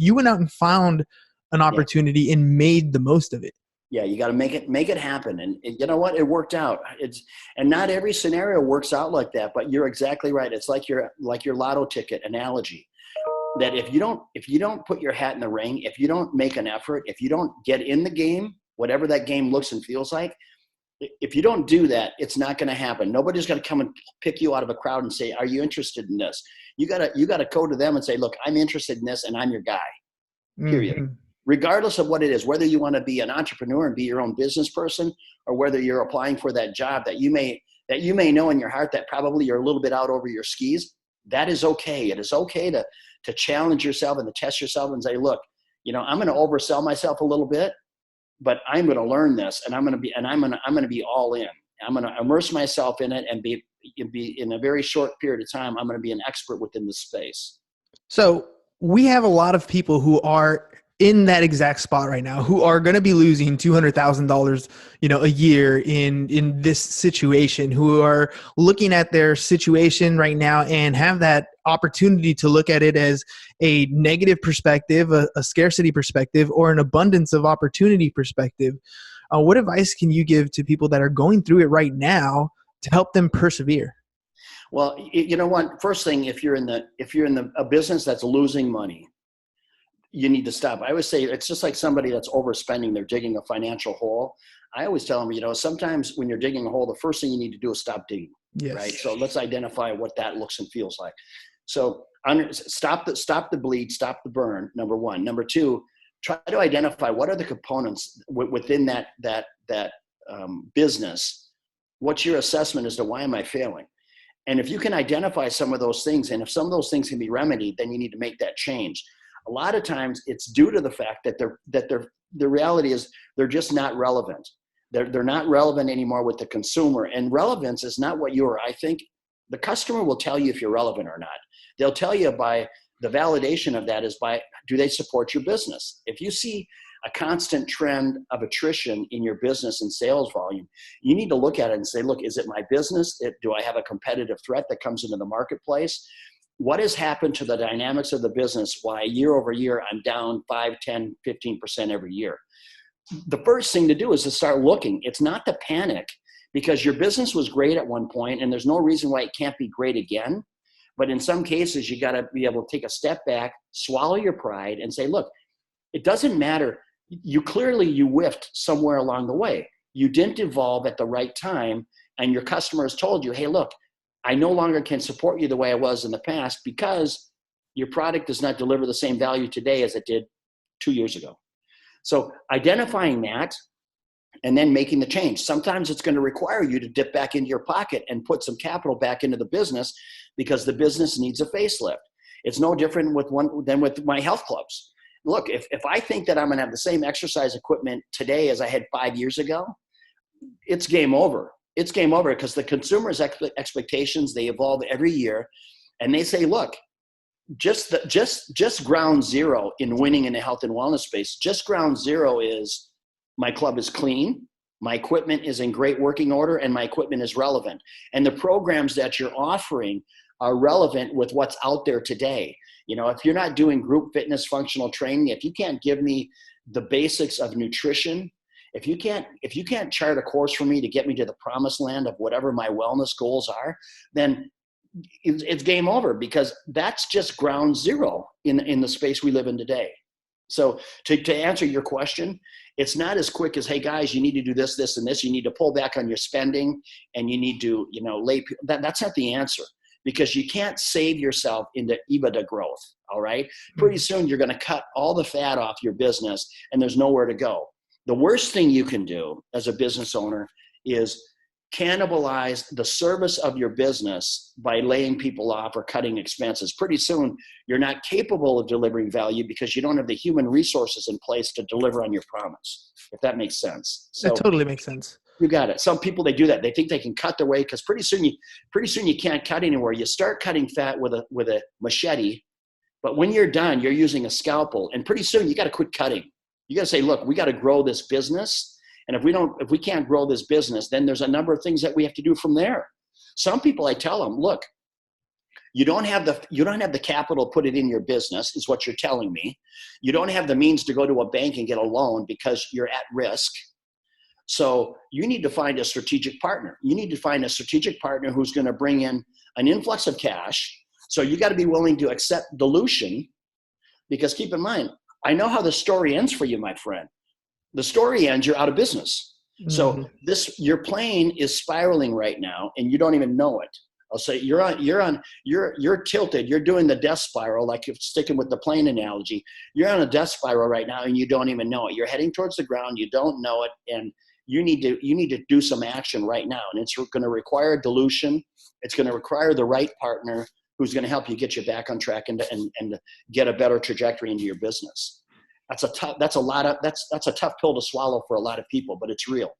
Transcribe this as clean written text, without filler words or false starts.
You went out and found an Yeah. opportunity and made the most of it. Yeah, you got to make it happen. And you know what? It worked out. And not every scenario works out like that, but you're exactly right. It's like your lotto ticket analogy, that if you don't put your hat in the ring, if you don't make an effort, if you don't get in the game, whatever that game looks and feels like, if you don't do that, it's not going to happen. Nobody's going to come and pick you out of a crowd and say, "Are you interested in this?" You gotta go to them and say, "Look, I'm interested in this, and I'm your guy." Period. Mm-hmm. Regardless of what it is, whether you want to be an entrepreneur and be your own business person, or whether you're applying for that job that you may know in your heart that probably you're a little bit out over your skis, that is okay. It is okay to challenge yourself and to test yourself and say, look, I'm going to oversell myself a little bit, but I'm going to learn this, and I'm going to be all in. I'm going to immerse myself in it and be in a very short period of time. I'm going to be an expert within the space. So we have a lot of people who are in that exact spot right now, who are going to be losing $200,000, a year in this situation, who are looking at their situation right now and have that opportunity to look at it as a negative perspective, a scarcity perspective, or an abundance of opportunity perspective. What advice can you give to people that are going through it right now to help them persevere? Well, you know what? First thing, if you're in a business that's losing money, you need to stop. I always say it's just like somebody that's overspending. They're digging a financial hole. I always tell them, sometimes when you're digging a hole, the first thing you need to do is stop digging. Yes. Right. So let's identify what that looks and feels like. So stop the bleed, stop the burn. Number one. Number two, try to identify what are the components within that business. What's your assessment as to why am I failing? And if you can identify some of those things, and if some of those things can be remedied, then you need to make that change. A lot of times it's due to the fact that the reality is they're just not relevant. They're not relevant anymore with the consumer. And relevance is not what you are. I think the customer will tell you if you're relevant or not. They'll tell you by the validation of that is by, do they support your business? If you see a constant trend of attrition in your business and sales volume, you need to look at it and say, look, is it my business? Do I have a competitive threat that comes into the marketplace? What has happened to the dynamics of the business? Why year over year, I'm down 5, 10, 15% every year. The first thing to do is to start looking. It's not to panic, because your business was great at one point and there's no reason why it can't be great again. But in some cases, you got to be able to take a step back, swallow your pride and say, look, it doesn't matter. You whiffed somewhere along the way. You didn't evolve at the right time. And your customers told you, hey, look, I no longer can support you the way I was in the past because your product does not deliver the same value today as it did 2 years ago. So identifying that and then making the change. Sometimes it's going to require you to dip back into your pocket and put some capital back into the business because the business needs a facelift. It's no different than with my health clubs. Look, if I think that I'm going to have the same exercise equipment today as I had 5 years ago, it's game over. It's game over because the consumer's expectations, they evolve every year, and they say, look, just ground zero in winning in the health and wellness space, just ground zero is my club is clean, my equipment is in great working order, and my equipment is relevant. And the programs that you're offering are relevant with what's out there today. If you're not doing group fitness functional training, if you can't give me the basics of nutrition, if you can't chart a course for me to get me to the promised land of whatever my wellness goals are, then it's game over, because that's just ground zero in the space we live in today. So to answer your question, it's not as quick as, hey guys, you need to do this, this, and this. You need to pull back on your spending, and you need to, that's not the answer, because you can't save yourself into EBITDA growth. All right. Pretty soon you're going to cut all the fat off your business and there's nowhere to go. The worst thing you can do as a business owner is cannibalize the service of your business by laying people off or cutting expenses. Pretty soon, you're not capable of delivering value because you don't have the human resources in place to deliver on your promise, if that makes sense. That totally makes sense. You got it. Some people, they do that. They think they can cut their way because pretty soon you can't cut anywhere. You start cutting fat with a machete, but when you're done, you're using a scalpel, and pretty soon you got to quit cutting. You got to say, look, we got to grow this business. And if we can't grow this business, then there's a number of things that we have to do from there. Some people, I tell them, look, You don't have the capital to put it in your business, is what you're telling me. You don't have the means to go to a bank and get a loan because you're at risk. So you need to find a strategic partner. You need to find a strategic partner who's going to bring in an influx of cash. So you got to be willing to accept dilution, because keep in mind, I know how the story ends for you, my friend. The story ends, you're out of business. So your plane is spiraling right now and you don't even know it. I'll say you're tilted. You're doing the death spiral, like if sticking with the plane analogy. You're on a death spiral right now and you don't even know it. You're heading towards the ground. You don't know it, and you need to do some action right now. And it's going to require dilution. It's going to require the right partner who's going to help you get you back on track and get a better trajectory into your business. That's a tough pill to swallow for a lot of people, but it's real.